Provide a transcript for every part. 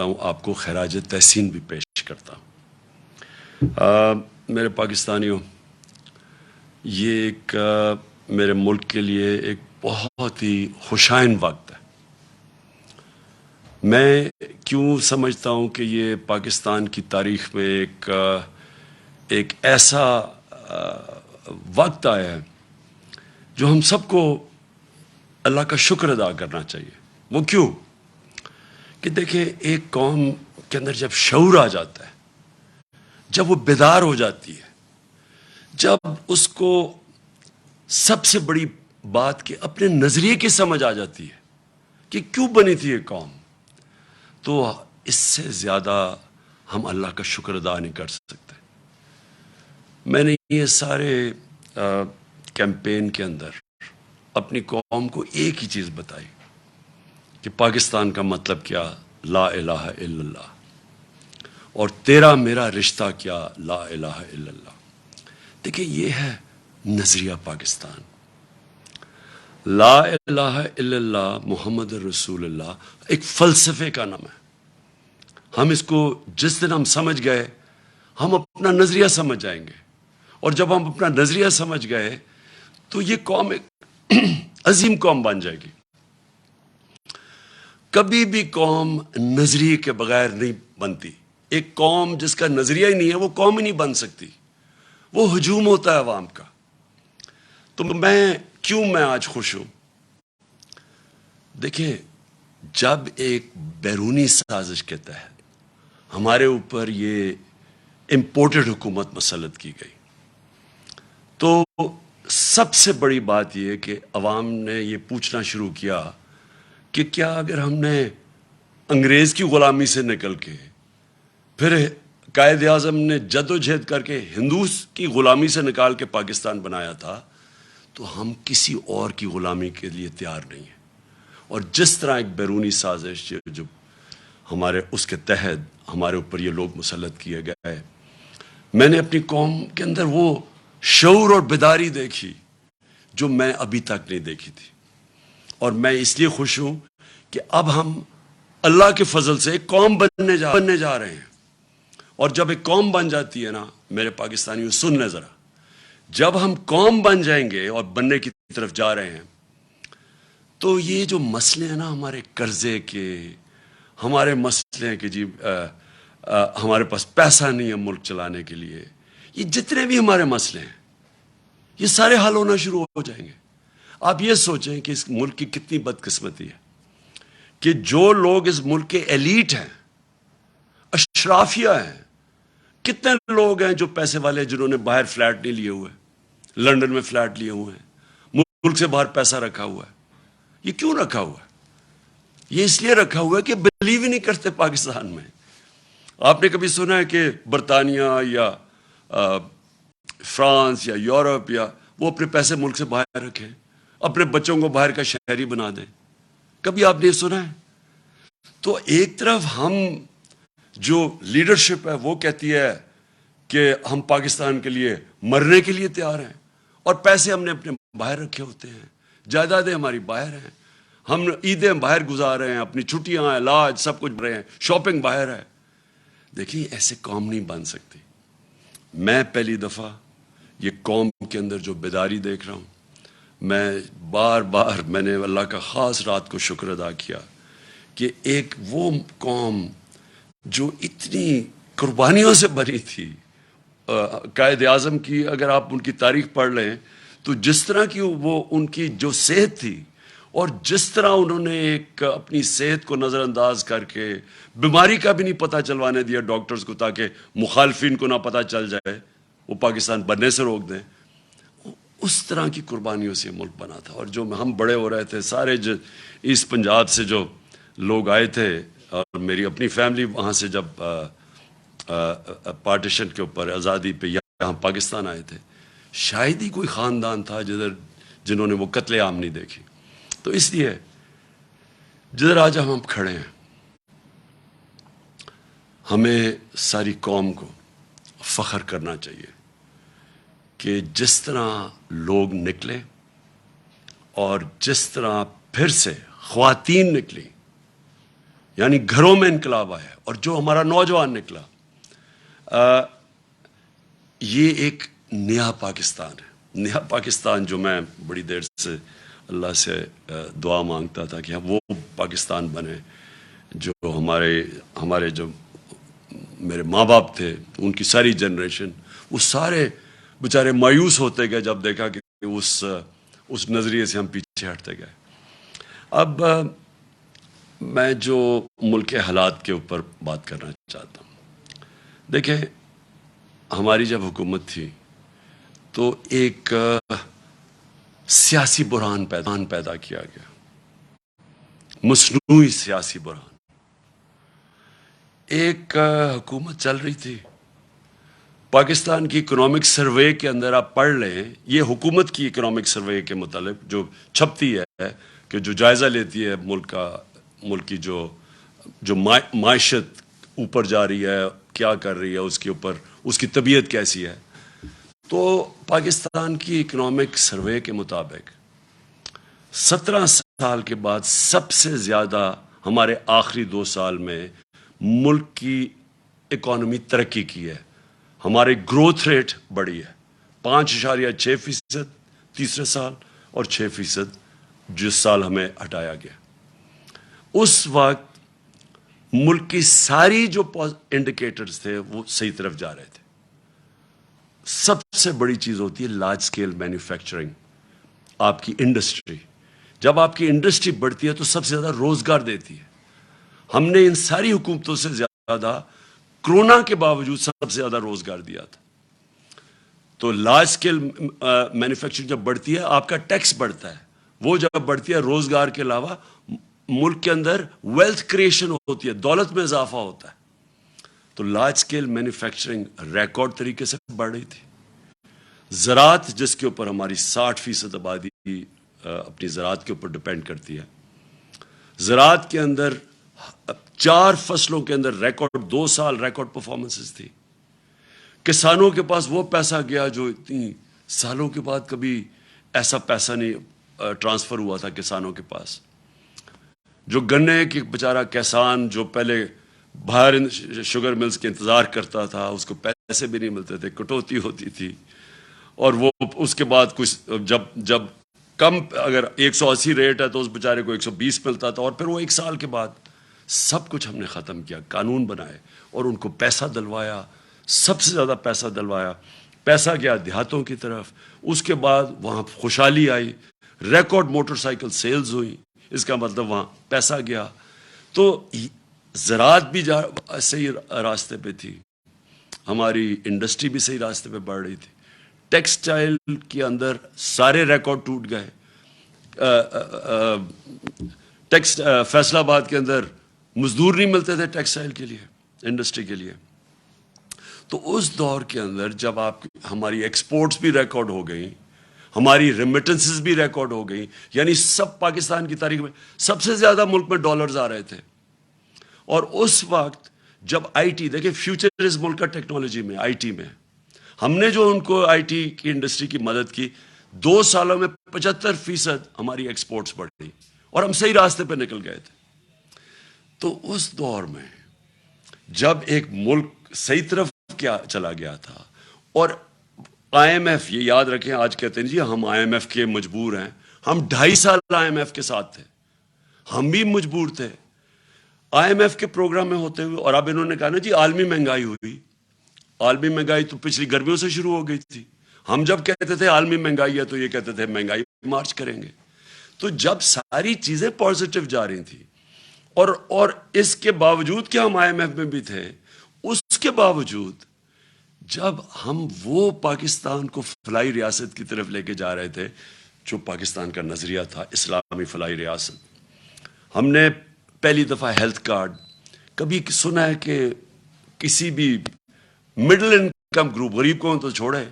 ہوں آپ کو خراج تحسین بھی پیش کرتا ہوں۔ میرے پاکستانیوں، یہ ایک میرے ملک کے لیے ایک بہت ہی خوشائن وقت ہے۔ میں کیوں سمجھتا ہوں کہ یہ پاکستان کی تاریخ میں ایک ایسا وقت آیا ہے جو ہم سب کو اللہ کا شکر ادا کرنا چاہیے۔ وہ کیوں؟ کہ دیکھیں، ایک قوم کے اندر جب شعور آ جاتا ہے، جب وہ بیدار ہو جاتی ہے، جب اس کو سب سے بڑی بات کہ اپنے نظریے کی سمجھ آ جاتی ہے کہ کیوں بنی تھی یہ قوم، تو اس سے زیادہ ہم اللہ کا شکر ادا نہیں کر سکتے۔ میں نے یہ سارے کیمپین کے اندر اپنی قوم کو ایک ہی چیز بتائی کہ پاکستان کا مطلب کیا، لا الہ الا اللہ، اور تیرا میرا رشتہ کیا، لا الہ الا اللہ۔ دیکھیں، یہ ہے نظریہ پاکستان۔ لا الہ الا اللہ محمد رسول اللہ ایک فلسفے کا نام ہے۔ ہم اس کو جس دن ہم سمجھ گئے، ہم اپنا نظریہ سمجھ جائیں گے، اور جب ہم اپنا نظریہ سمجھ گئے تو یہ قوم ایک عظیم قوم بن جائے گی۔ کبھی بھی قوم نظریے کے بغیر نہیں بنتی۔ ایک قوم جس کا نظریہ ہی نہیں ہے، وہ قوم ہی نہیں بن سکتی۔ وہ ہجوم ہوتا ہے عوام کا۔ تو میں آج خوش ہوں؟ دیکھیں، جب ایک بیرونی سازش کے تحت ہمارے اوپر یہ امپورٹڈ حکومت مسلط کی گئی، تو سب سے بڑی بات یہ کہ عوام نے یہ پوچھنا شروع کیا کہ کیا اگر ہم نے انگریز کی غلامی سے نکل کے، پھر قائد اعظم نے جد و جہد کر کے ہندوس کی غلامی سے نکال کے پاکستان بنایا تھا، تو ہم کسی اور کی غلامی کے لیے تیار نہیں ہیں۔ اور جس طرح ایک بیرونی سازش جو ہمارے اس کے تحت ہمارے اوپر یہ لوگ مسلط کیے گئے، میں نے اپنی قوم کے اندر وہ شعور اور بیداری دیکھی جو میں ابھی تک نہیں دیکھی تھی۔ اور میں اس لیے خوش ہوں کہ اب ہم اللہ کے فضل سے ایک قوم بننے جا رہے ہیں۔ اور جب ایک قوم بن جاتی ہے نا، میرے پاکستانیوں سن لیں ذرا، جب ہم قوم بن جائیں گے اور بننے کی طرف جا رہے ہیں، تو یہ جو مسئلے ہیں نا ہمارے قرضے کے، ہمارے مسئلے ہیں کہ جی ہمارے پاس پیسہ نہیں ہے ملک چلانے کے لیے، یہ جتنے بھی ہمارے مسئلے ہیں، یہ سارے حل ہونا شروع ہو جائیں گے۔ آپ یہ سوچیں کہ اس ملک کی کتنی بدقسمتی ہے کہ جو لوگ اس ملک کے ایلیٹ ہیں، اشرافیہ ہیں، کتنے لوگ ہیں جو پیسے والے، جنہوں نے باہر فلیٹ نہیں لیے ہوئے، لندن میں فلیٹ لیے ہوئے ہیں، ملک سے باہر پیسہ رکھا ہوا ہے۔ یہ کیوں رکھا ہوا ہے؟ یہ اس لیے رکھا ہوا ہے کہ بلیو ہی نہیں کرتے پاکستان میں۔ آپ نے کبھی سنا ہے کہ برطانیہ یا فرانس یا یورپ یا وہ اپنے پیسے ملک سے باہر رکھیں، اپنے بچوں کو باہر کا شہری بنا دیں؟ کبھی آپ نے سنا ہے؟ تو ایک طرف ہم جو لیڈرشپ ہے وہ کہتی ہے کہ ہم پاکستان کے لیے مرنے کے لیے تیار ہیں، اور پیسے ہم نے اپنے باہر رکھے ہوتے ہیں، جائیدادیں ہماری باہر ہیں، ہم عیدیں باہر گزار رہے ہیں، اپنی چھٹیاں، علاج، سب کچھ رہے ہیں، شاپنگ باہر ہے۔ دیکھیں، ایسے قوم نہیں بن سکتی۔ میں پہلی دفعہ یہ قوم کے اندر جو بیداری دیکھ رہا ہوں، میں بار میں نے اللہ کا خاص رات کو شکر ادا کیا کہ ایک وہ قوم جو اتنی قربانیوں سے بنی تھی، قائد اعظم کی اگر آپ ان کی تاریخ پڑھ لیں تو جس طرح کی وہ ان کی جو صحت تھی، اور جس طرح انہوں نے ایک اپنی صحت کو نظر انداز کر کے بیماری کا بھی نہیں پتہ چلوانے دیا ڈاکٹرز کو، تاکہ مخالفین کو نہ پتہ چل جائے، وہ پاکستان بننے سے روک دیں۔ اس طرح کی قربانیوں سے ملک بنا تھا۔ اور جو ہم بڑے ہو رہے تھے، سارے ایسٹ پنجاب سے جو لوگ آئے تھے، اور میری اپنی فیملی وہاں سے جب پارٹیشن کے اوپر آزادی پہ یہاں پاکستان آئے تھے، شاید ہی کوئی خاندان تھا جنہوں نے وہ قتل عام نہیں دیکھی۔ تو اس لیے جدھر آج ہم کھڑے ہیں، ہمیں ساری قوم کو فخر کرنا چاہیے کہ جس طرح لوگ نکلے، اور جس طرح پھر سے خواتین نکلی، یعنی گھروں میں انقلاب آیا. اور جو ہمارا نوجوان نکلا, یہ ایک نیا پاکستان ہے. نیا پاکستان جو میں بڑی دیر سے اللہ سے دعا مانگتا تھا کہ وہ پاکستان بنے, جو ہمارے جو میرے ماں باپ تھے, ان کی ساری جنریشن, وہ سارے بیچارے مایوس ہوتے گئے جب دیکھا کہ اس نظریے سے ہم پیچھے ہٹتے گئے. اب میں جو ملک کے حالات کے اوپر بات کرنا چاہتا ہوں. دیکھیں, ہماری جب حکومت تھی تو ایک سیاسی بحران پیدا کیا گیا, مصنوعی سیاسی بحران. ایک حکومت چل رہی تھی, پاکستان کی اکنامک سروے کے اندر آپ پڑھ لیں, یہ حکومت کی اکنامک سروے کے متعلق جو چھپتی ہے, کہ جو جائزہ لیتی ہے ملک کی جو معیشت اوپر جا رہی ہے, کیا کر رہی ہے, اس کے اوپر اس کی طبیعت کیسی ہے. تو پاکستان کی اکنامک سروے کے مطابق 17 سال کے بعد سب سے زیادہ ہمارے آخری 2 سال میں ملک کی اکانومی ترقی کی ہے. ہماری گروتھ ریٹ بڑھی ہے 5.6% تیسرے سال, اور 6% جس سال ہمیں ہٹایا گیا. اس وقت ملک کی ساری جو انڈیکیٹرز تھے وہ صحیح طرف جا رہے تھے. سب سے بڑی چیز ہوتی ہے لارج سکیل مینوفیکچرنگ, آپ کی انڈسٹری. جب آپ کی انڈسٹری بڑھتی ہے تو سب سے زیادہ روزگار دیتی ہے. ہم نے ان ساری حکومتوں سے زیادہ کرونا کے باوجود سب سے زیادہ روزگار دیا تھا. تو لارج سکیل مینوفیکچرنگ جب بڑھتی ہے آپ کا ٹیکس بڑھتا ہے, وہ جب بڑھتی ہے روزگار کے علاوہ ملک کے اندر ویلتھ کریشن ہوتی ہے, دولت میں اضافہ ہوتا ہے. تو لارج سکیل مینوفیکچرنگ ریکارڈ طریقے سے بڑھ رہی تھی. زراعت, جس کے اوپر ہماری 60% آبادی اپنی زراعت کے اوپر ڈپینڈ کرتی ہے, زراعت کے اندر 4 فصلوں کے اندر ریکارڈ 2 سال ریکارڈ پرفارمنسز تھی. کسانوں کے پاس وہ پیسہ گیا جو اتنی سالوں کے بعد کبھی ایسا پیسہ نہیں ٹرانسفر ہوا تھا کسانوں کے پاس. جو گنے کی بیچارہ کسان جو پہلے باہر شوگر ملز کے انتظار کرتا تھا, اس کو پیسے بھی نہیں ملتے تھے, کٹوتی ہوتی تھی, اور وہ اس کے بعد کچھ جب کم اگر 180 ریٹ ہے تو اس بیچارے کو 120 ملتا تھا, اور پھر وہ 1 سال کے بعد سب کچھ ہم نے ختم کیا, قانون بنائے اور ان کو پیسہ دلوایا, سب سے زیادہ پیسہ دلوایا. پیسہ گیا دیہاتوں کی طرف, اس کے بعد وہاں خوشحالی آئی, ریکارڈ موٹر سائیکل سیلز ہوئی, اس کا مطلب وہاں پیسہ گیا. تو زراعت بھی صحیح راستے پہ تھی, ہماری انڈسٹری بھی صحیح راستے پہ بڑھ رہی تھی. ٹیکسٹائل کے اندر سارے ریکارڈ ٹوٹ گئے. فیصل آباد کے اندر مزدور نہیں ملتے تھے ٹیکسٹائل کے لیے, انڈسٹری کے لیے. تو اس دور کے اندر جب ہماری ایکسپورٹس بھی ریکارڈ ہو گئیں, ہماری ریمیٹنسز بھی ریکارڈ ہو گئیں, یعنی سب پاکستان کی تاریخ میں سب سے زیادہ ملک میں ڈالرز آ رہے تھے. اور اس وقت جب آئی ٹی, دیکھیں فیوچر اس ملک کا ٹیکنالوجی میں, آئی ٹی میں, ہم نے جو ان کو آئی ٹی کی انڈسٹری کی مدد کی, 2 سالوں میں 75% ہماری ایکسپورٹس بڑھ گئی, اور ہم صحیح راستے پہ نکل گئے تھے. تو اس دور میں جب ایک ملک صحیح طرف کیا چلا گیا تھا, اور آئی ایم ایف, یہ یاد رکھیں, آج کہتے ہیں جی ہم آئی ایم ایف کے مجبور ہیں, ہم 2.5 سال آئی ایم ایف کے ساتھ تھے, ہم بھی مجبور تھے آئی ایم ایف کے پروگرام میں ہوتے ہوئے. اور اب انہوں نے کہا نا جی عالمی مہنگائی ہوئی, عالمی مہنگائی تو پچھلی گرمیوں سے شروع ہو گئی تھی. ہم جب کہتے تھے عالمی مہنگائی ہے تو یہ کہتے تھے مہنگائی مارچ کریں گے. تو جب ساری چیزیں پازیٹیو جا رہی تھیں, اور اس کے باوجود کہ ہم آئی ایم ایف میں بھی تھے, اس کے باوجود جب ہم وہ پاکستان کو فلاحی ریاست کی طرف لے کے جا رہے تھے جو پاکستان کا نظریہ تھا, اسلامی فلاحی ریاست, ہم نے پہلی دفعہ ہیلتھ کارڈ, کبھی سنا ہے کہ کسی بھی مڈل انکم گروپ, غریب کو تو چھوڑے,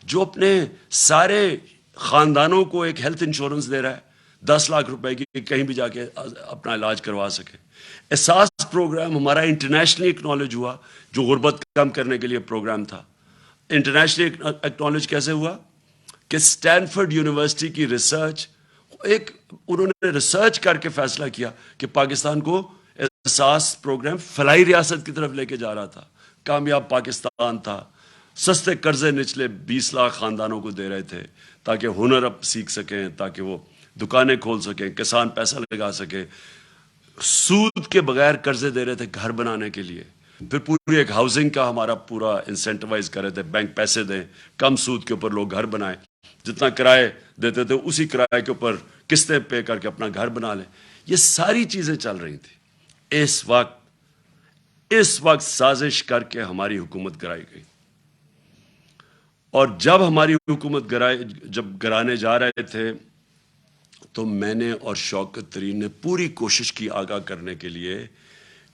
جو اپنے سارے خاندانوں کو ایک ہیلتھ انشورنس دے رہا ہے 10 لاکھ روپے کی, کہیں بھی جا کے اپنا علاج کروا سکے. احساس پروگرام ہمارا انٹرنیشنلی اکنالج ہوا, جو غربت کم کرنے کے لیے پروگرام تھا. انٹرنیشنلی اکنالج کیسے ہوا کہ اسٹینفورڈ یونیورسٹی کی ریسرچ, انہوں نے ریسرچ کر کے فیصلہ کیا کہ پاکستان کو حساس پروگرام فلاحی ریاست کی طرف لے کے جا رہا تھا. کامیاب پاکستان تھا. سستے قرضے نچلے 20 لاکھ خاندانوں کو دے رہے تھے تاکہ ہنر اب سیکھ سکیں, تاکہ وہ دکانیں کھول سکیں, کسان پیسہ لگا سکیں. سود کے بغیر قرضے دے رہے تھے گھر بنانے کے لیے. پھر پوری ایک ہاؤسنگ کا ہمارا پورا انسینٹیوائز کر رہے تھے, بینک پیسے دیں, کم سود کے اوپر لوگ گھر بنائیں, جتنا کرائے دیتے تھے اسی کرائے کے اوپر قسطیں پے کر کے اپنا گھر بنا لیں. یہ ساری چیزیں چل رہی تھیں. اس وقت سازش کر کے ہماری حکومت گرائی گئی, اور جب ہماری حکومت گرانے جا رہے تھے تو میں نے اور شوکت ترین نے پوری کوشش کی آگاہ کرنے کے لیے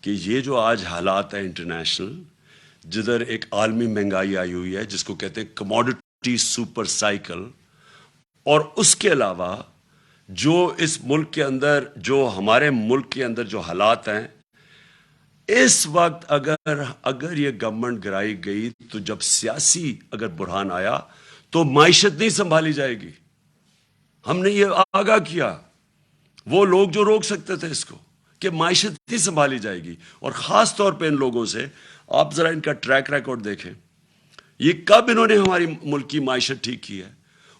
کہ یہ جو آج حالات ہیں انٹرنیشنل, جدھر ایک عالمی مہنگائی آئی ہوئی ہے جس کو کہتے ہیں کموڈٹی سپر سائیکل, اور اس کے علاوہ جو اس ملک کے اندر, جو ہمارے ملک کے اندر جو حالات ہیں اس وقت, اگر یہ گورنمنٹ گرائی گئی تو جب سیاسی اگر بحران آیا تو معیشت نہیں سنبھالی جائے گی. ہم نے یہ آگاہ کیا, وہ لوگ جو روک سکتے تھے اس کو, کہ معیشت نہیں سنبھالی جائے گی. اور خاص طور پہ ان لوگوں سے آپ ذرا ان کا ٹریک ریکارڈ دیکھیں, یہ کب انہوں نے ہماری ملک کی معیشت ٹھیک کی ہے.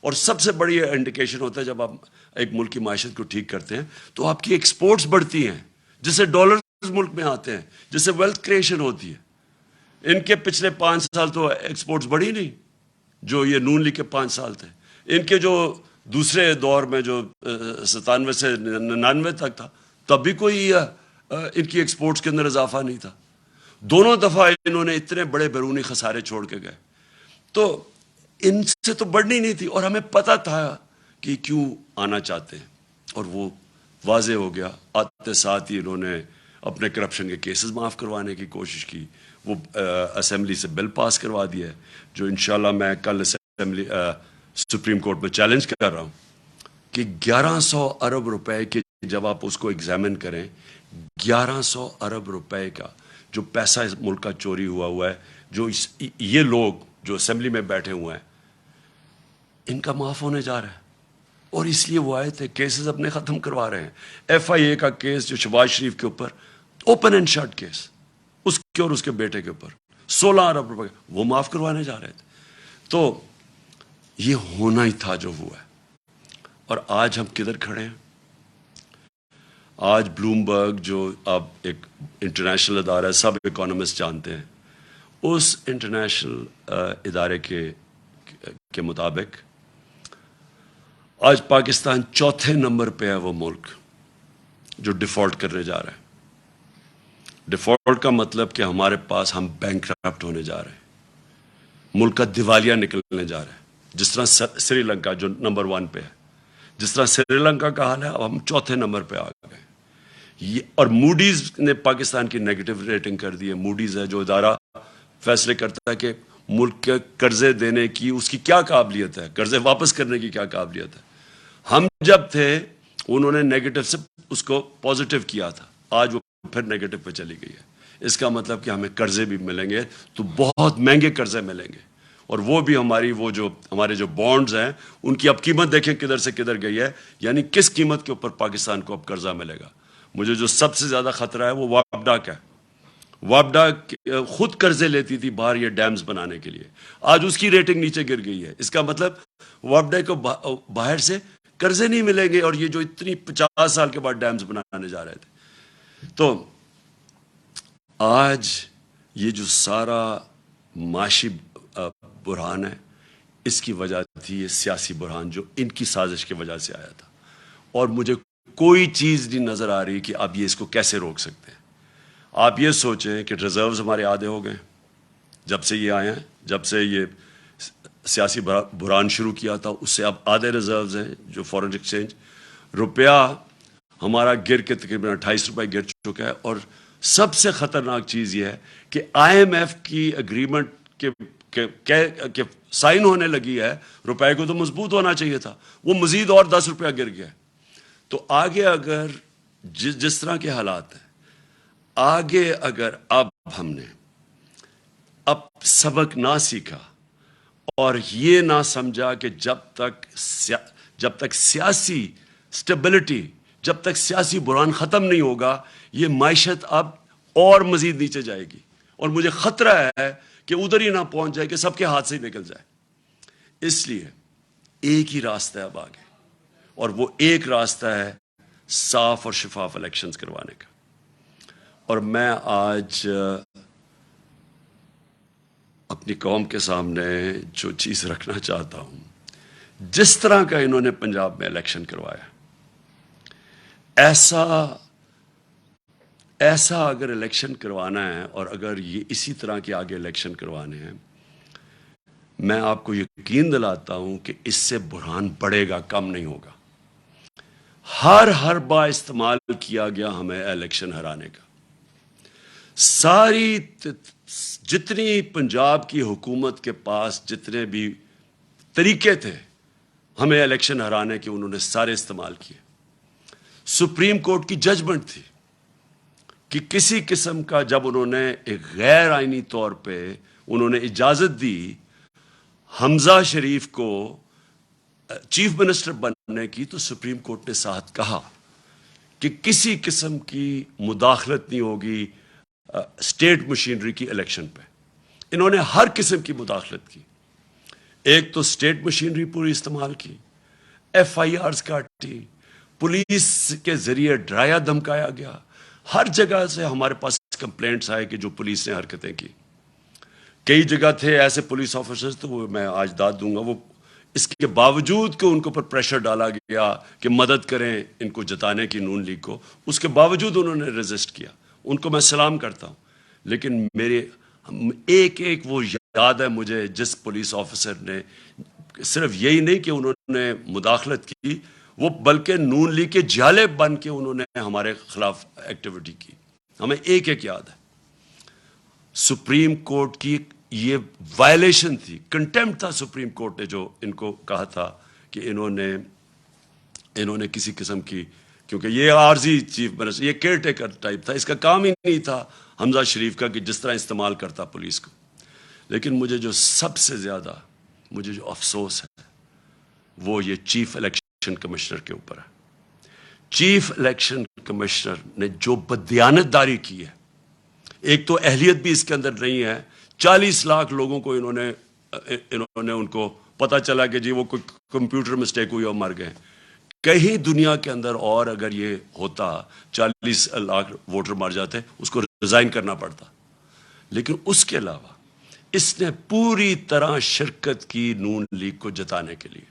اور سب سے بڑی انڈیکیشن ہوتا ہے جب آپ ایک ملک کی معیشت کو ٹھیک کرتے ہیں تو آپ کی ایکسپورٹس بڑھتی ہیں, جس سے ڈالرز ملک میں آتے ہیں, جس سے ویلتھ کریشن ہوتی ہے. ان کے پچھلے 5 سال تو ایکسپورٹس بڑھی نہیں, جو یہ نون لیگ کے 5 سال تھے. ان کے جو دوسرے دور میں جو 97 سے 99 تک تھا, تب بھی کوئی ان کی ایکسپورٹس کے اندر اضافہ نہیں تھا. دونوں دفعہ انہوں نے اتنے بڑے بیرونی خسارے چھوڑ کے گئے. تو ان سے تو بڑھنی نہیں تھی, اور ہمیں پتا تھا کہ کیوں آنا چاہتے ہیں, اور وہ واضح ہو گیا. آتے ساتھ ہی انہوں نے اپنے کرپشن کے کیسز معاف کروانے کی کوشش کی. وہ اسمبلی سے بل پاس کروا دیا ہے, جو انشاءاللہ میں کل اسمبلی سپریم کورٹ میں چیلنج کر رہا ہوں کہ 1100 ارب روپے کے, جب آپ اس کو ایگزامن کریں, 1100 ارب روپے کا جو پیسہ اس ملک کا چوری ہوا ہے, جو یہ لوگ جو اسمبلی میں بیٹھے ہوئے ہیں ان کا معاف ہونے جا رہا ہے. اور اس لیے وہ آئے تھے, کیسز اپنے ختم کروا رہے ہیں. ایف آئی اے کا کیس جو شہباز شریف کے اوپر اوپن اینڈ شٹ کیس, اس کے اور اس کے بیٹے کے اوپر 16 ارب روپے, وہ معاف کروانے جا رہے تھے. تو یہ ہونا ہی تھا جو ہوا ہے. اور آج ہم کدھر کھڑے ہیں؟ آج بلومبرگ جو اب ایک انٹرنیشنل ادارہ ہے, سب اکانومسٹ جانتے ہیں, اس انٹرنیشنل ادارے کے مطابق آج پاکستان 4تھے نمبر پہ ہے وہ ملک جو ڈیفالٹ کرنے جا رہا ہے. ڈیفالٹ کا مطلب کہ ہمارے پاس ہم بینکرپٹ ہونے جا رہے ہیں, ملک کا دیوالیہ نکلنے جا رہا ہے. جس طرح سری لنکا جو نمبر 1 پہ ہے, جس طرح سری لنکا کا حال ہے, اب ہم 4تھے نمبر پہ آ گئے. اور موڈیز نے پاکستان کی نیگیٹو ریٹنگ کر دی ہے. موڈیز ہے جو ادارہ فیصلے کرتا ہے کہ ملک کے قرضے دینے کی اس کی کیا قابلیت ہے, قرضے واپس کرنے کی کیا قابلیت ہے. ہم جب تھے انہوں نے نیگیٹو سے اس کو پازیٹیو کیا تھا, آج وہ پھر نیگیٹو پہ چلی گئی ہے. اس کا مطلب کہ ہمیں قرضے بھی ملیں گے تو بہت مہنگے قرضے ملیں گے, اور وہ بھی ہمارے جو بانڈز ہیں ان کی اب قیمت دیکھیں کدھر سے کدھر گئی ہے. یعنی کس قیمت کے اوپر پاکستان کو اب قرضہ ملے گا. مجھے جو سب سے زیادہ خطرہ ہے وہ وابڈا کا ہے. وابڈا خود قرضے لیتی تھی باہر یہ ڈیمز بنانے کے لیے, آج اس کی ریٹنگ نیچے گر گئی ہے. اس کا مطلب وابڈا کو باہر سے قرضے نہیں ملیں گے, اور یہ جو اتنی 50 سال کے بعد ڈیمز بنانے جا رہے تھے. تو آج یہ جو سارا معاشی بحران ہے, اس کی وجہ تھی یہ سیاسی بحران جو ان کی سازش کی وجہ سے آیا تھا. اور مجھے کوئی چیز نہیں نظر آ رہی کہ اب یہ اس کو کیسے روک سکتے ہیں. آپ یہ سوچیں کہ ریزروز ہمارے آدھے ہو گئے جب سے یہ آئے ہیں, جب سے یہ سیاسی بحران شروع کیا تھا اس سے اب آدھے ریزروز ہیں جو فورن ایکسچینج. روپیہ ہمارا گر کے تقریباً 28 روپے گر چکا ہے. اور سب سے خطرناک چیز یہ ہے کہ آئی ایم ایف کی اگریمنٹ کے سائن ہونے لگی ہے, روپے کو تو مضبوط ہونا چاہیے تھا, وہ مزید اور 10 روپیہ گر گیا. تو آگے اگر جس طرح کے حالات ہیں, آگے اگر اب ہم نے سبق نہ سیکھا اور یہ نہ سمجھا کہ جب تک سیاسی سٹیبلٹی جب تک سیاسی بحران ختم نہیں ہوگا یہ معیشت اب اور مزید نیچے جائے گی، اور مجھے خطرہ ہے کہ ادھر ہی نہ پہنچ جائے کہ سب کے ہاتھ سے ہی نکل جائے۔ اس لیے ایک ہی راستہ ہے اب آگے، اور وہ ایک راستہ ہے صاف اور شفاف الیکشنز کروانے کا۔ اور میں آج اپنی قوم کے سامنے جو چیز رکھنا چاہتا ہوں، جس طرح کا انہوں نے پنجاب میں الیکشن کروایا، ایسا اگر الیکشن کروانا ہے، اور اگر یہ اسی طرح کے آگے الیکشن کروانے ہیں، میں آپ کو یقین دلاتا ہوں کہ اس سے بحران بڑھے گا، کم نہیں ہوگا۔ ہر حربہ استعمال کیا گیا ہمیں الیکشن ہرانے کا۔ ساری جتنی پنجاب کی حکومت کے پاس جتنے بھی طریقے تھے ہمیں الیکشن ہرانے کے، انہوں نے سارے استعمال کیے۔ سپریم کورٹ کی ججمنٹ تھی کہ کسی قسم کا، جب انہوں نے ایک غیر آئینی طور پہ انہوں نے اجازت دی حمزہ شریف کو چیف منسٹر بننے کی، تو سپریم کورٹ نے ساتھ کہا کہ کسی قسم کی مداخلت نہیں ہوگی اسٹیٹ مشینری کی الیکشن پہ۔ انہوں نے ہر قسم کی مداخلت کی۔ ایک تو اسٹیٹ مشینری پوری استعمال کی، ایف آئی آرز کاٹی، پولیس کے ذریعے ڈرایا دھمکایا گیا، ہر جگہ سے ہمارے پاس کمپلینٹس آئے کہ جو پولیس نے حرکتیں کی۔ کئی جگہ تھے ایسے پولیس آفیسرز، تو وہ میں آج داد دوں گا، وہ اس کے باوجود کہ ان کے اوپر پریشر ڈالا گیا کہ مدد کریں ان کو جتانے کی نون لیگ کو، اس کے باوجود انہوں نے ریزسٹ کیا۔ ان کو میں سلام کرتا ہوں، لیکن میرے ایک وہ یاد ہے مجھے جس پولیس آفیسر نے صرف یہی نہیں کہ انہوں نے مداخلت کی، وہ بلکہ نون لیگ کے جالے بن کے انہوں نے ہمارے خلاف ایکٹیویٹی کی۔ ہمیں ایک یاد ہے۔ سپریم کورٹ کی یہ وائلیشن تھی، کنٹیمپٹ تھا سپریم کورٹ نے جو ان کو کہا تھا کہ انہوں نے کسی قسم کی، کیونکہ یہ عارضی چیف منسٹر، یہ کیئر ٹیکر ٹائپ تھا، اس کا کام ہی نہیں تھا حمزہ شریف کا کہ جس طرح استعمال کرتا پولیس کو۔ لیکن مجھے جو سب سے زیادہ مجھے جو افسوس ہے وہ یہ چیف الیکشن کمشنر کے اوپر ہے۔ چیف الیکشن کمشنر نے جو بددیانت داری کی ہے، ایک تو اہلیت بھی اس کے اندر نہیں ہے۔ 40 لاکھ لوگوں کو انہوں نے ان کو پتا چلا کہ جی وہ کوئی کمپیوٹر مسٹیک ہوئی اور مر گئے۔ کہیں دنیا کے اندر اور اگر یہ ہوتا 40 لاکھ ووٹر مر جاتے، اس کو ریزائن کرنا پڑتا۔ لیکن اس کے علاوہ اس نے پوری طرح شرکت کی نون لیگ کو جتانے کے لیے۔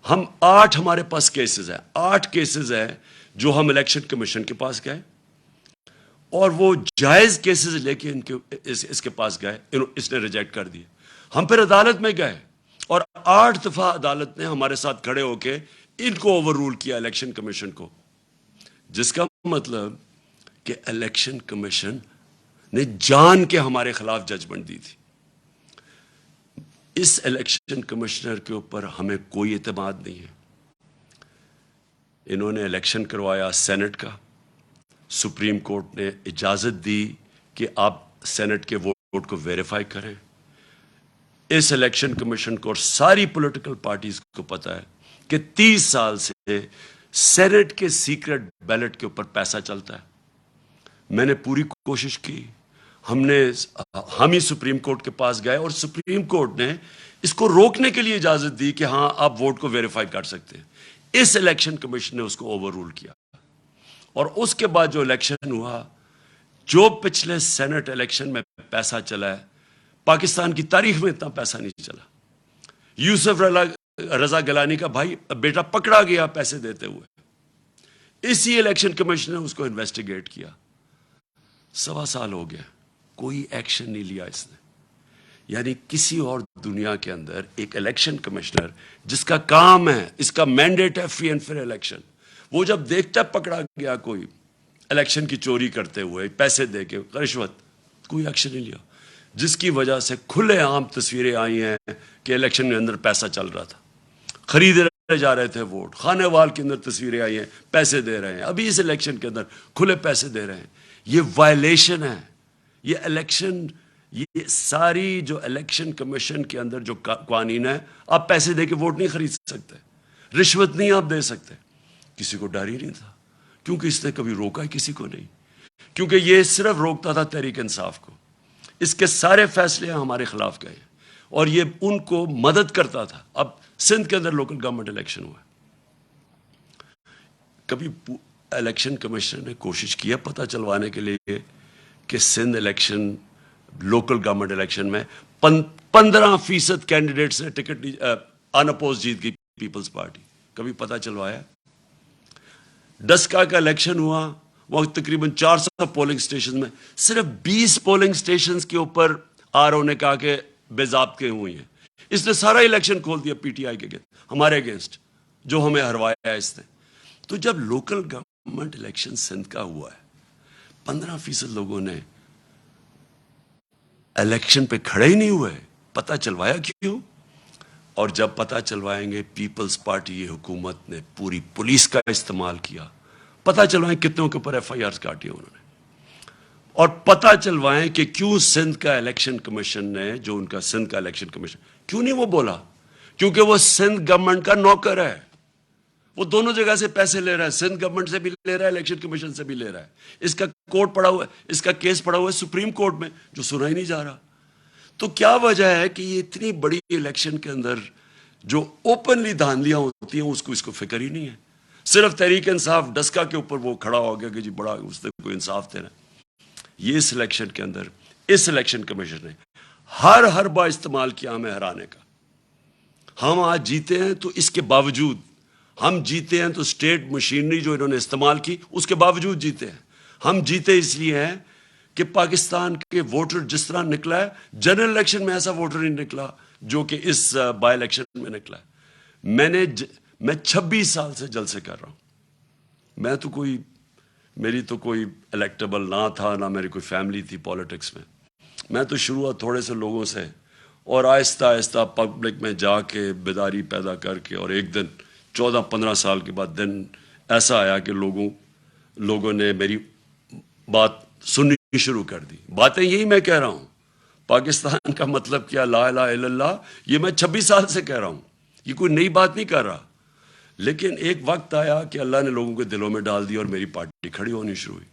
ہم 8 ہمارے پاس کیسز ہیں، 8 کیسز ہیں جو ہم الیکشن کمیشن کے پاس گئے، اور وہ جائز کیسز لے کے اس کے پاس گئے، اس نے ریجیکٹ کر دیے۔ ہم پھر عدالت میں گئے، اور 8 دفعہ عدالت نے ہمارے ساتھ کھڑے ہو کے ان کو اوور رول کیا، الیکشن کمیشن کو، جس کا مطلب کہ الیکشن کمیشن نے جان کے ہمارے خلاف ججمنٹ دی تھی۔ اس الیکشن کمشنر کے اوپر ہمیں کوئی اعتماد نہیں ہے۔ انہوں نے الیکشن کروایا سینٹ کا، سپریم کورٹ نے اجازت دی کہ آپ سینٹ کے ووٹ کو ویریفائی کریں۔ اس الیکشن کمیشن کو اور ساری پولیٹیکل پارٹیز کو پتا ہے کہ 30 سال سے سینٹ کے سیکرٹ بیلٹ کے اوپر پیسہ چلتا ہے۔ میں نے پوری کوشش کی، ہم ہی سپریم کورٹ کے پاس گئے، اور سپریم کورٹ نے اس کو روکنے کے لیے اجازت دی کہ ہاں آپ ووٹ کو ویریفائی کر سکتے ہیں۔ اس الیکشن کمیشن نے اس کو اوور رول کیا، اور اس کے بعد جو الیکشن ہوا، جو پچھلے سینٹ الیکشن میں پیسہ چلا ہے، پاکستان کی تاریخ میں اتنا پیسہ نہیں چلا۔ یوسف رضا گیلانی کا بھائی بیٹا پکڑا گیا پیسے دیتے ہوئے، اسی الیکشن کمیشن نے اس کو انویسٹیگیٹ کیا۔ 1.25 سال ہو گیا، کوئی ایکشن نہیں لیا اس نے۔ یعنی کسی اور دنیا کے اندر ایک الیکشن کمشنر جس کا کام ہے، اس کا مینڈیٹ ہے فری اینڈ فیئر الیکشن، وہ جب دیکھتا ہے پکڑا گیا کوئی الیکشن کی چوری کرتے ہوئے پیسے دے کے رشوت، کوئی ایکشن نہیں لیا، جس کی وجہ سے کھلے عام تصویریں آئی ہیں کہ الیکشن کے اندر پیسہ چل رہا تھا، خریدے جا رہے تھے ووٹ، خانے وال کے اندر تصویریں آئی ہیں، پیسے دے رہے ہیں، ابھی اس الیکشن کے اندر کھلے پیسے دے رہے ہیں۔ یہ وائلیشن ہے، یہ الیکشن، یہ ساری جو الیکشن کمیشن کے اندر جو قوانین ہے، آپ پیسے دے کے ووٹ نہیں خرید سکتے، رشوت نہیں آپ دے سکتے۔ کسی کو ڈر ہی نہیں تھا، کیونکہ اس نے کبھی روکا ہی کسی کو نہیں، کیونکہ یہ صرف روکتا تھا تحریک انصاف کو. اس کے سارے فیصلے ہمارے خلاف گئے اور یہ ان کو مدد کرتا تھا. اب سندھ کے اندر لوکل گورنمنٹ الیکشن ہوا، کبھی الیکشن کمیشن نے کوشش کیا پتہ چلوانے کے لیے کہ Sindh election local government election میں 15% کینڈیڈیٹ سے ٹکٹ ان اپوز جیت گئی پیپلز پارٹی؟ کبھی پتہ چلوایا؟ ڈسکا کا الیکشن ہوا، وہ تقریباً 400 پولنگ سٹیشن میں صرف 20 پولنگ سٹیشنز کے اوپر آر او نے کہا کہ بے ضابطے ہوئی ہیں. اس نے سارا الیکشن کھول دیا پی ٹی آئی کے اگینسٹ، ہمارے اگینسٹ، جو ہمیں ہروایا ہے اس نے. تو جب لوکل گورنمنٹ الیکشن سندھ کا ہوا ہے، 15% لوگوں نے الیکشن پہ کھڑے ہی نہیں ہوئے. پتہ چلوایا کیوں؟ اور جب پتہ چلوائیں گے پیپلز پارٹی یہ حکومت نے پوری پولیس کا استعمال کیا. پتہ چلوائیں کتنوں کے اوپر ایف آئی آرز کاٹی انہوں نے، اور پتہ چلوائیں کہ کیوں سندھ کا الیکشن کمیشن نے، جو ان کا سندھ کا الیکشن کمیشن، کیوں نہیں وہ بولا؟ کیونکہ وہ سندھ گورنمنٹ کا نوکر ہے، وہ دونوں جگہ سے پیسے لے رہا ہے، سندھ گورنمنٹ سے بھی لے رہا ہے، الیکشن کمیشن سے بھی لے رہا ہے. اس کا کورٹ پڑا ہوا ہے، اس کا کیس پڑا ہوا ہے سپریم کورٹ میں، جو سنا ہی نہیں جا رہا. تو کیا وجہ ہے کہ یہ اتنی بڑی الیکشن کے اندر جو اوپنلی دھاندلیاں ہوتی ہیں اس کو فکر ہی نہیں ہے؟ صرف تحریک انصاف ڈسکا کے اوپر وہ کھڑا ہو گیا کہ جی بڑا اس نے کوئی انصاف دینا. یہ اس الیکشن کے اندر اس الیکشن کمیشن نے ہر حربہ استعمال کیا ہمیں ہرانے کا. ہم آج جیتے ہیں تو اس کے باوجود، ہم جیتے ہیں تو اسٹیٹ مشینری جو انہوں نے استعمال کی اس کے باوجود جیتے ہیں. ہم جیتے اس لیے ہیں کہ پاکستان کے ووٹر جس طرح نکلا ہے، جنرل الیکشن میں ایسا ووٹر نہیں نکلا جو کہ اس بائی الیکشن میں نکلا ہے. میں 26 سال سے جلسے کر رہا ہوں. میری تو کوئی الیکٹیبل نہ تھا، نہ میری کوئی فیملی تھی پالیٹکس میں. میں تو شروعات تھوڑے سے لوگوں سے، اور آہستہ آہستہ پبلک میں جا کے بیداری پیدا کر کے، اور ایک دن 14-15 سال کے بعد دن ایسا آیا کہ لوگوں نے میری بات سننی شروع کر دی. باتیں یہی میں کہہ رہا ہوں، پاکستان کا مطلب کیا، لا الہ الا اللہ، یہ میں 26 سال سے کہہ رہا ہوں، یہ کوئی نئی بات نہیں کر رہا. لیکن ایک وقت آیا کہ اللہ نے لوگوں کے دلوں میں ڈال دی اور میری پارٹی کھڑی ہونی شروع ہوئی،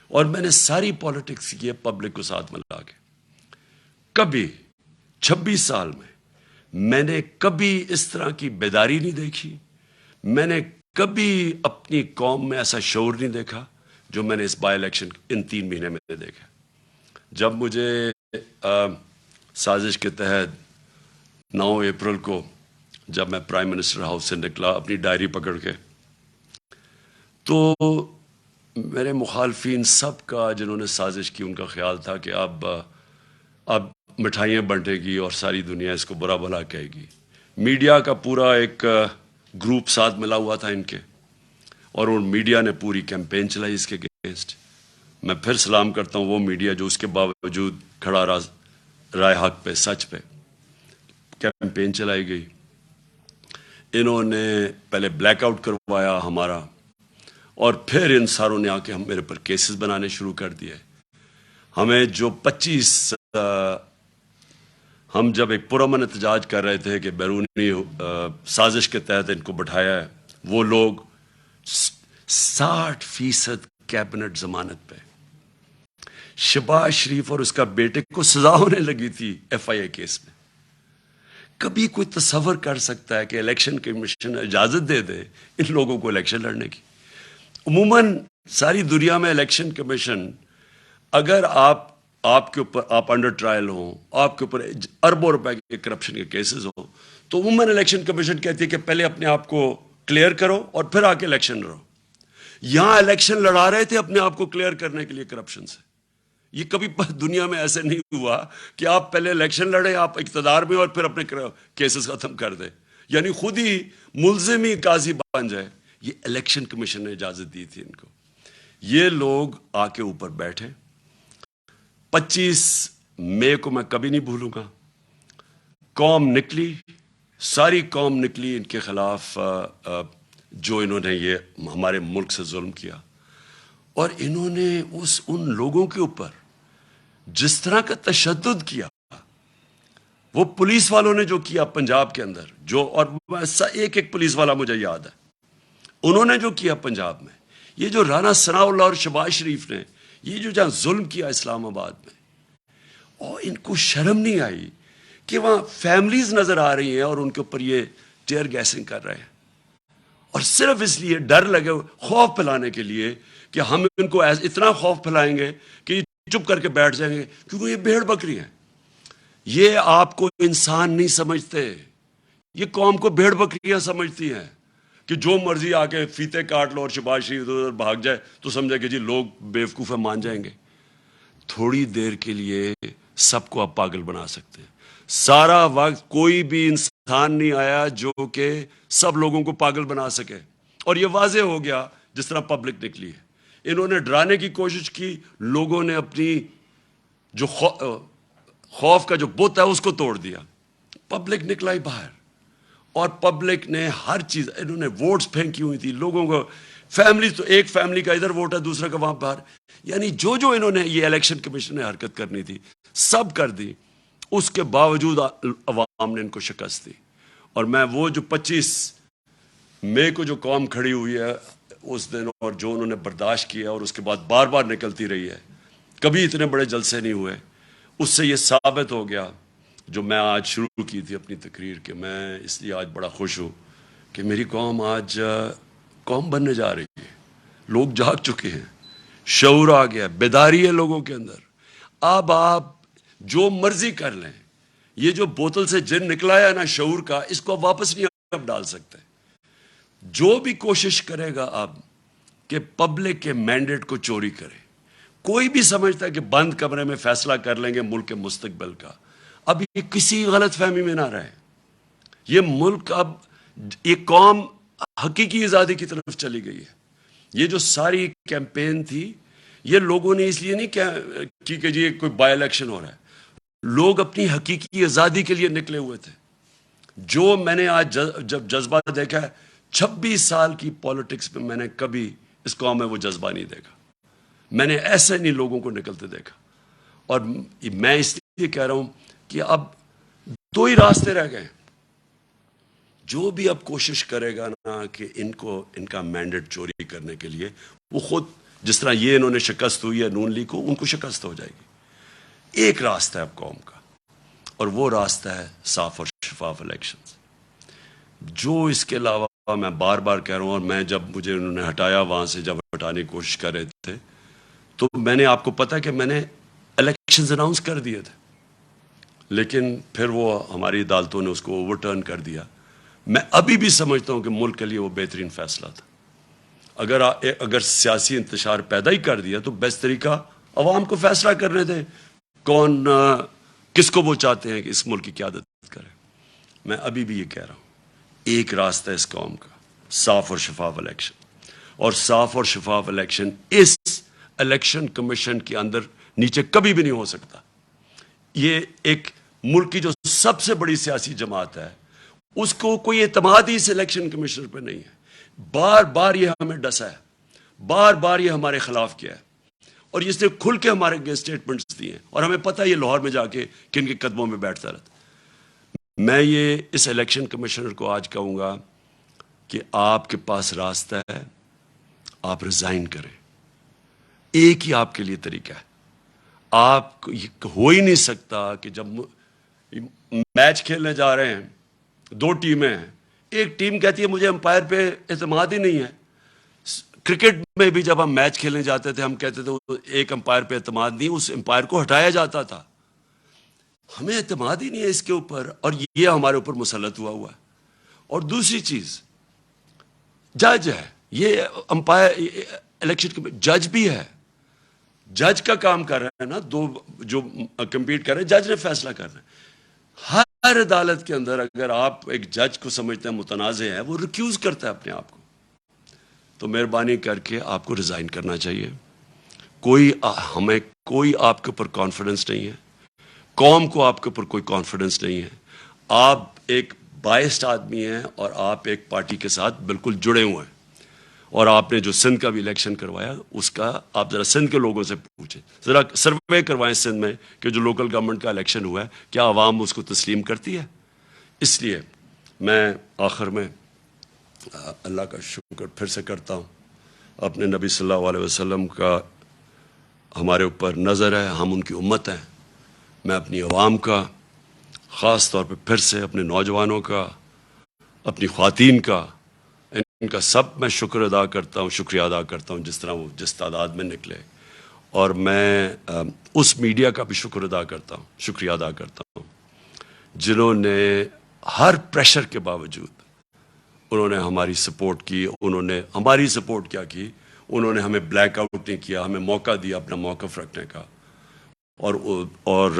اور میں نے ساری پالیٹکس کی پبلک کو ساتھ ملا کے. کبھی 26 سال میں نے کبھی اس طرح کی بیداری نہیں دیکھی. میں نے کبھی اپنی قوم میں ایسا شعور نہیں دیکھا جو میں نے اس بائی الیکشن ان 3 مہینے میں دیکھا. جب مجھے سازش کے تحت 9 اپریل کو جب میں پرائم منسٹر ہاؤس سے نکلا اپنی ڈائری پکڑ کے، تو میرے مخالفین سب کا، جنہوں نے سازش کی، ان کا خیال تھا کہ اب مٹھائیاں بنٹے گی اور ساری دنیا اس کو برا بھلا کہے گی. میڈیا کا پورا ایک گروپ ساتھ ملا ہوا تھا ان کے، اور ان میڈیا نے پوری کیمپین چلائی اس کے اگینسٹ. میں پھر سلام کرتا ہوں وہ میڈیا جو اس کے باوجود کھڑا رائے حق پہ، سچ پہ. کیمپین چلائی گئی. انہوں نے پہلے بلیک آؤٹ کروایا ہمارا، اور پھر ان ساروں نے آ کے میرے پر کیسز بنانے شروع کر دیے. ہمیں جو 25 ہم جب ایک پرامن احتجاج کر رہے تھے کہ بیرونی سازش کے تحت ان کو بٹھایا ہے، وہ لوگ 60% کیبنٹ ضمانت پہ. شہباز شریف اور اس کا بیٹے کو سزا ہونے لگی تھی ایف آئی اے کیس میں. کبھی کوئی تصور کر سکتا ہے کہ الیکشن کمیشن اجازت دے دے ان لوگوں کو الیکشن لڑنے کی؟ عموماً ساری دنیا میں الیکشن کمیشن، اگر آپ کے اوپر آپ انڈر ٹرائل ہوں، آپ کے اوپر اربوں روپے کے کرپشن کے کیسز ہوں، تو عموماً الیکشن کمیشن کہتی ہے کہ پہلے اپنے آپ کو کلیئر کرو اور پھر آ کے الیکشن لڑو. یہاں الیکشن لڑا رہے تھے اپنے آپ کو کلیئر کرنے کے لیے کرپشن سے. یہ کبھی دنیا میں ایسے نہیں ہوا کہ آپ پہلے الیکشن لڑے، آپ اقتدار میں، اور پھر اپنے کیسز ختم کر دیں، یعنی خود ہی ملزم ہی قاضی بن جائے. یہ الیکشن کمیشن نے اجازت دی تھی ان کو. یہ لوگ آ کے اوپر بیٹھے. 25 مئی کو میں کبھی نہیں بھولوں گا. قوم نکلی، ساری قوم نکلی ان کے خلاف، جو انہوں نے یہ ہمارے ملک سے ظلم کیا. اور انہوں نے ان لوگوں کے اوپر جس طرح کا تشدد کیا، وہ پولیس والوں نے جو کیا پنجاب کے اندر، جو، اور ایک پولیس والا مجھے یاد ہے، انہوں نے جو کیا پنجاب میں، یہ جو رانا ثناء اللہ اور شہباز شریف نے یہ جو جہاں ظلم کیا اسلام آباد میں، اور ان کو شرم نہیں آئی کہ وہاں فیملیز نظر آ رہی ہیں اور ان کے اوپر یہ ٹیئر گیسنگ کر رہے ہیں، اور صرف اس لیے ڈر لگے خوف پھیلانے کے لیے کہ ہم ان کو اتنا خوف پھیلائیں گے کہ یہ چپ کر کے بیٹھ جائیں گے، کیونکہ یہ بھیڑ بکری ہیں. یہ آپ کو انسان نہیں سمجھتے، یہ قوم کو بھیڑ بکریاں سمجھتی ہیں کہ جو مرضی آ کے فیتے کاٹ لو اور شہباز شریف ادھر بھاگ جائے تو سمجھے کہ جی لوگ بیوقوف ہیں، مان جائیں گے. تھوڑی دیر کے لیے سب کو آپ پاگل بنا سکتے ہیں. سارا وقت کوئی بھی انسان نہیں آیا جو کہ سب لوگوں کو پاگل بنا سکے، اور یہ واضح ہو گیا جس طرح پبلک نکلی ہے. انہوں نے ڈرانے کی کوشش کی، لوگوں نے اپنی جو خوف کا جو بت ہے اس کو توڑ دیا. پبلک نکلا ہی باہر، اور پبلک نے ہر چیز، انہوں نے ووٹس پھینکی ہوئی تھی لوگوں کو، فیملی تو ایک فیملی کا ادھر ووٹ ہے دوسرا کا وہاں باہر، یعنی جو انہوں نے یہ الیکشن کمیشن نے حرکت کرنی تھی سب کر دی. اس کے باوجود عوام نے ان کو شکست دی. اور میں وہ جو 25 مئی کو جو قوم کھڑی ہوئی ہے اس دن، اور جو انہوں نے برداشت کیا اور اس کے بعد بار بار نکلتی رہی ہے، کبھی اتنے بڑے جلسے نہیں ہوئے، اس سے یہ ثابت ہو گیا جو میں آج شروع کی تھی اپنی تقریر کہ میں اس لیے آج بڑا خوش ہوں کہ میری قوم آج قوم بننے جا رہی ہے. لوگ جاگ چکے ہیں، شعور آ گیا، بیداری ہے لوگوں کے اندر. اب آپ جو مرضی کر لیں، یہ جو بوتل سے جن نکلا ہے نا شعور کا، اس کو واپس نہیں آپ ڈال سکتے. جو بھی کوشش کرے گا اب کہ پبلک کے مینڈیٹ کو چوری کرے، کوئی بھی سمجھتا ہے کہ بند کمرے میں فیصلہ کر لیں گے ملک کے مستقبل کا، اب یہ کسی غلط فہمی میں نہ رہے. یہ ملک اب، یہ قوم حقیقی آزادی کی طرف چلی گئی ہے. یہ جو ساری کیمپین تھی یہ لوگوں نے اس لیے نہیں کی کہ جی کوئی بائی الیکشن ہو رہا ہے، لوگ اپنی حقیقی آزادی کے لیے نکلے ہوئے تھے. جو میں نے آج جب جذبہ دیکھا ہے 26 سال کی پالیٹکس میں، میں نے کبھی اس قوم میں وہ جذبہ نہیں دیکھا. میں نے ایسے نہیں لوگوں کو نکلتے دیکھا. اور میں اس لیے کہہ رہا ہوں کہ اب 2 ہی راستے رہ گئے. جو بھی اب کوشش کرے گا نا کہ ان کا مینڈیٹ چوری کرنے کے لیے، وہ خود جس طرح یہ انہوں نے شکست ہوئی ہے نون لیگ کو، ان کو شکست ہو جائے گی. ایک راستہ ہے اب قوم کا، اور وہ راستہ ہے صاف اور شفاف الیکشن. جو اس کے علاوہ میں بار بار کہہ رہا ہوں، اور میں جب مجھے انہوں نے ہٹایا وہاں سے، جب ہٹانے کی کوشش کر رہے تھے، تو میں نے آپ کو پتا کہ میں نے الیکشنز اناؤنس کر دیے تھے، لیکن پھر وہ ہماری عدالتوں نے اس کو اوور ٹرن کر دیا. میں ابھی بھی سمجھتا ہوں کہ ملک کے لیے وہ بہترین فیصلہ تھا. اگر سیاسی انتشار پیدا ہی کر دیا تو بیسٹ طریقہ عوام کو فیصلہ کرنے دیں کون کس کو وہ چاہتے ہیں کہ اس ملک کی قیادت کرے. میں ابھی بھی یہ کہہ رہا ہوں، ایک راستہ ہے اس قوم کا، صاف اور شفاف الیکشن. اور صاف اور شفاف الیکشن اس الیکشن کمیشن کے اندر نیچے کبھی بھی نہیں ہو سکتا. یہ ایک ملک کی جو سب سے بڑی سیاسی جماعت ہے، اس کو کوئی اعتماد ہی اس الیکشن کمیشن پہ نہیں ہے. بار بار یہ ہمیں ڈسا ہے، بار بار یہ ہمارے خلاف کیا ہے، اور اس نے کھل کے ہمارے اسٹیٹمنٹس دیے ہیں، اور ہمیں پتہ ہے یہ لاہور میں جا کے کن کے قدموں میں بیٹھتا رہتا. میں یہ اس الیکشن کمیشنر کو آج کہوں گا کہ آپ کے پاس راستہ ہے، آپ ریزائن کریں. ایک ہی آپ کے لیے طریقہ ہے. آپ ہو ہی نہیں سکتا کہ جب میچ کھیلنے جا رہے ہیں، 2 ٹیمیں ہیں، ایک ٹیم کہتی ہے مجھے امپائر پہ اعتماد ہی نہیں ہے. کرکٹ میں بھی جب ہم میچ کھیلنے جاتے تھے، ہم کہتے تھے ایک امپائر پہ اعتماد نہیں، اس امپائر کو ہٹایا جاتا تھا. ہمیں اعتماد ہی نہیں ہے اس کے اوپر، اور یہ ہمارے اوپر مسلط ہوا ہے. اور دوسری چیز، جج ہے، یہ امپائر الیکشن جج بھی ہے، جج کا کام کر رہے ہیں نا، 2 جو کمپیٹ کر رہے ہیں، جج نے فیصلہ کر رہے ہیں. ہر عدالت کے اندر اگر آپ ایک جج کو سمجھتے ہیں متنازع ہے، وہ ریکیوز کرتا ہے اپنے آپ کو. تو مہربانی کر کے آپ کو ریزائن کرنا چاہیے. ہمیں کوئی آپ کے اوپر کانفیڈنس نہیں ہے، قوم کو آپ کے اوپر کوئی کانفیڈنس نہیں ہے. آپ ایک بائسڈ آدمی ہیں، اور آپ ایک پارٹی کے ساتھ بالکل جڑے ہوئے ہیں. اور آپ نے جو سندھ کا بھی الیکشن کروایا، اس کا آپ ذرا سندھ کے لوگوں سے پوچھیں، ذرا سروے کروائیں سندھ میں کہ جو لوکل گورنمنٹ کا الیکشن ہوا ہے کیا عوام اس کو تسلیم کرتی ہے. اس لیے میں آخر میں اللہ کا شکر پھر سے کرتا ہوں. اپنے نبی صلی اللہ علیہ وسلم کا ہمارے اوپر نظر ہے, ہم ان کی امت ہیں. میں اپنی عوام کا, خاص طور پہ پھر سے اپنے نوجوانوں کا, اپنی خواتین کا, ان کا سب میں شکر ادا کرتا ہوں, شکریہ ادا کرتا ہوں جس طرح وہ جس تعداد میں نکلے. اور میں اس میڈیا کا بھی شکر ادا کرتا ہوں, شکریہ ادا کرتا ہوں جنہوں نے ہر پریشر کے باوجود انہوں نے ہماری سپورٹ کی. انہوں نے ہماری سپورٹ کیا کی, انہوں نے ہمیں بلیک آؤٹ نہیں کیا, ہمیں موقع دیا اپنا موقف رکھنے کا. اور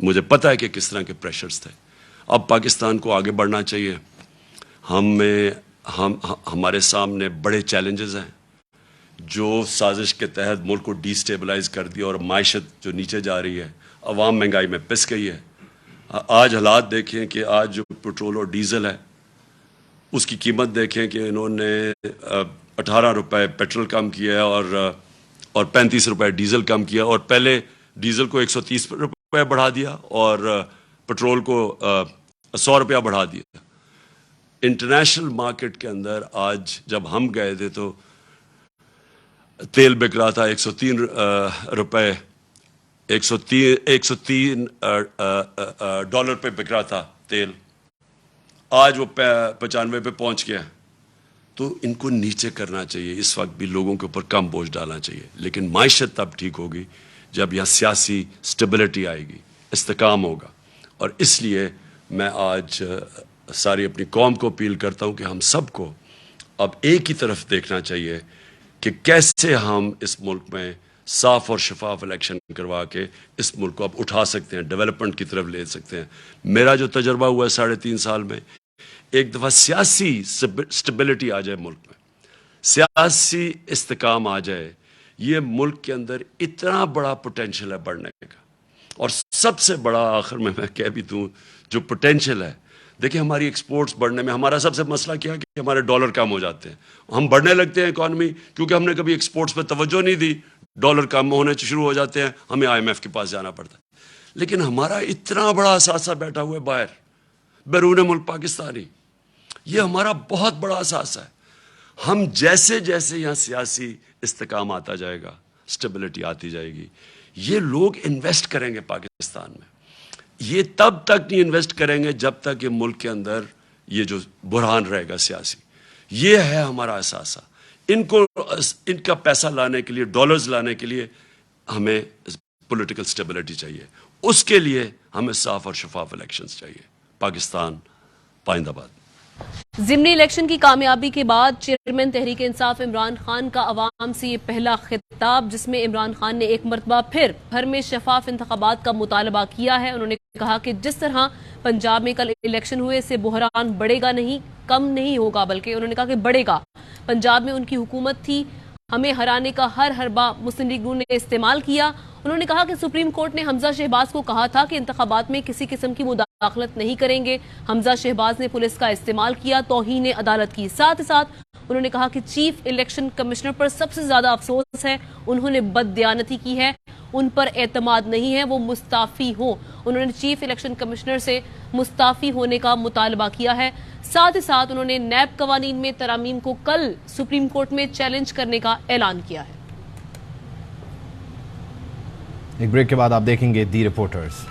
مجھے پتہ ہے کہ کس طرح کے پریشرز تھے. اب پاکستان کو آگے بڑھنا چاہیے. ہمارے سامنے بڑے چیلنجز ہیں جو سازش کے تحت ملک کو ڈی سٹیبلائز کر دیا, اور معیشت جو نیچے جا رہی ہے, عوام مہنگائی میں پس گئی ہے. آج حالات دیکھیں کہ آج جو پٹرول اور ڈیزل ہے اس کی قیمت دیکھیں کہ انہوں نے 18 روپے پیٹرول کم کیا ہے اور 35 روپے ڈیزل کم کیا, اور پہلے ڈیزل کو 130 روپے بڑھا دیا اور پٹرول کو 100 روپیہ بڑھا دیا. انٹرنیشنل مارکیٹ کے اندر آج جب ہم گئے تھے تو تیل بک رہا تھا 103 روپے, 103 ڈالر پہ بک رہا تھا تیل. آج وہ 95 پہ پہنچ گیا. تو ان کو نیچے کرنا چاہیے. اس وقت بھی لوگوں کے اوپر کم بوجھ ڈالنا چاہیے, لیکن معیشت تب ٹھیک ہوگی جب یہاں سیاسی سٹیبلٹی آئے گی, استحکام ہوگا. اور اس لیے میں آج ساری اپنی قوم کو اپیل کرتا ہوں کہ ہم سب کو اب ایک ہی طرف دیکھنا چاہیے کہ کیسے ہم اس ملک میں صاف اور شفاف الیکشن کروا کے اس ملک کو اب اٹھا سکتے ہیں, ڈیولپمنٹ کی طرف لے سکتے ہیں. میرا جو تجربہ ہوا ہے 3.5 سال میں, ایک دفعہ سیاسی سٹیبلٹی آ جائے ملک میں, سیاسی استحکام آ جائے, یہ ملک کے اندر اتنا بڑا پوٹینشل ہے بڑھنے کا. اور سب سے بڑا آخر میں کہہ بھی دوں جو پوٹینشل ہے, دیکھیں ہماری ایکسپورٹس بڑھنے میں ہمارا سب سے مسئلہ کیا ہے کہ ہمارے ڈالر کم ہو جاتے ہیں. ہم بڑھنے لگتے ہیں اکانومی, کیونکہ ہم نے کبھی ایکسپورٹس پہ توجہ نہیں دی, ڈالر کم ہونے شروع ہو جاتے ہیں, ہمیں IMF کے پاس جانا پڑتا ہے. لیکن ہمارا اتنا بڑا اثاثہ بیٹھا ہوا ہے باہر, بیرون ملک پاکستانی, یہ ہمارا بہت بڑا اثاثہ ہے. ہم جیسے جیسے یہاں سیاسی استحکام آتا جائے گا, سٹیبلٹی آتی جائے گی, یہ لوگ انویسٹ کریں گے پاکستان میں. یہ تب تک نہیں انویسٹ کریں گے جب تک یہ ملک کے اندر یہ جو بحران رہے گا سیاسی. یہ ہے ہمارا اثاثہ. ان کا پیسہ لانے کے لیے, ڈالرز لانے کے لیے ہمیں پولیٹیکل سٹیبلٹی چاہیے. اس کے لیے ہمیں صاف اور شفاف الیکشنز چاہیے. پاکستان پائندہ باد. ضمنی الیکشن کی کامیابی کے بعد چیئرمین تحریک انصاف عمران خان کا عوام سے یہ پہلا خطاب, جس میں عمران خان نے ایک مرتبہ پھر گھر میں شفاف انتخابات کا مطالبہ کیا ہے. انہوں نے کہا کہ جس طرح پنجاب میں کل الیکشن ہوئے, اس سے بحران بڑھے گا نہیں, کم نہیں ہوگا, بلکہ انہوں نے کہا کہ بڑھے گا. پنجاب میں ان کی حکومت تھی, ہمیں ہرانے کا ہر حربہ مسلم لیگ نے استعمال کیا. انہوں نے کہا کہ سپریم کورٹ نے حمزہ شہباز کو کہا تھا کہ انتخابات میں کسی قسم کی مداخلت نہیں کریں گے. حمزہ شہباز نے پولیس کا استعمال کیا, توہین عدالت کی. ساتھ ساتھ انہوں نے کہا کہ چیف الیکشن کمشنر پر سب سے زیادہ افسوس ہے, انہوں نے بددیانتی کی ہے, ان پر اعتماد نہیں ہے, وہ مستعفی ہوں. انہوں نے چیف الیکشن کمشنر سے مستعفی ہونے کا مطالبہ کیا ہے. ساتھ ہی ساتھ انہوں نے نیب قوانین میں ترامیم کو کل سپریم کورٹ میں چیلنج کرنے کا اعلان کیا ہے. ایک بریک کے بعد آپ دیکھیں گے دی رپورٹرز.